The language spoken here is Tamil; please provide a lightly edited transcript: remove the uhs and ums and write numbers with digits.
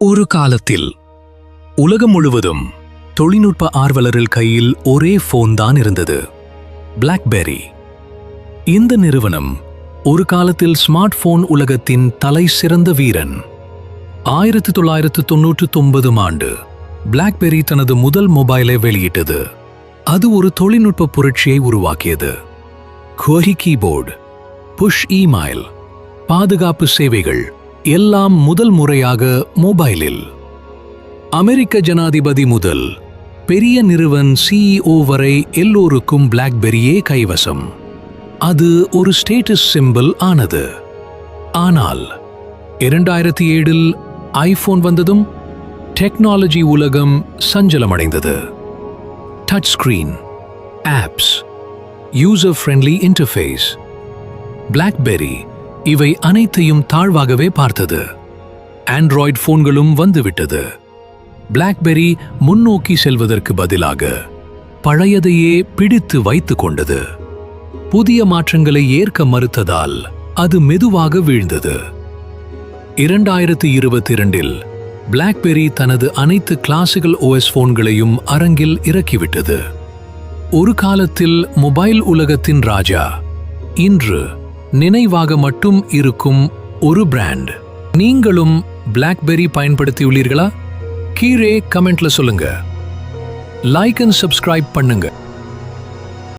ஒரு காலத்தில் உலகம் முழுவதும் தொழில்நுட்ப ஆர்வலர்கள் கையில் ஒரே போன் தான் இருந்தது, பிளாக்பெர்ரி. இந்த நிறுவனம் ஒரு காலத்தில் ஸ்மார்ட் போன் உலகத்தின் தலை சிறந்த வீரன். 1999 ஆண்டு பிளாக்பெர்ரி தனது முதல் மொபைலை வெளியிட்டது. அது ஒரு தொழில்நுட்ப புரட்சியை உருவாக்கியது. குவரி கீபோர்டு, புஷ் இமெயில், பாதுகாப்பு சேவைகள் எல்லாம் முதல் முறையாக மொபைலில். அமெரிக்க ஜனாதிபதி முதல் பெரிய நிறுவன CEO வரை எல்லோருக்கும் பிளாக்பெர்ரியே கைவசம். அது ஒரு ஸ்டேட்டஸ் சிம்பிள் ஆனது. ஆனால் 2007இல் ஐபோன் வந்ததும் டெக்னாலஜி உலகம் சஞ்சலமடைந்தது. Touch screen, apps, user friendly interface, BlackBerry இவை அனைத்தையும் தாழ்வாகவே பார்த்தது. ஆண்ட்ராய்டு போன்களும் வந்துவிட்டது. பிளாக்பெர்ரி முன்னோக்கி செல்வதற்கு பதிலாக பழையதையே பிடித்து வைத்துக் கொண்டது. புதிய மாற்றங்களை ஏற்க மறுத்ததால் அது மெதுவாக வீழ்ந்தது. 2022இல் பிளாக்பெர்ரி தனது அனைத்து கிளாசிக்கல் OS போன்களையும் அரங்கில் இறக்கிவிட்டது. ஒரு காலத்தில் மொபைல் உலகத்தின் ராஜா, இன்று நினைவாக மட்டும் இருக்கும் ஒரு பிராண்ட். நீங்களும் பிளாக்பெர்ரி பயன்படுத்தியுள்ளீர்களா? கீழே கமெண்ட்ல சொல்லுங்க. லைக் அண்ட் சப்ஸ்கிரைப் பண்ணுங்க.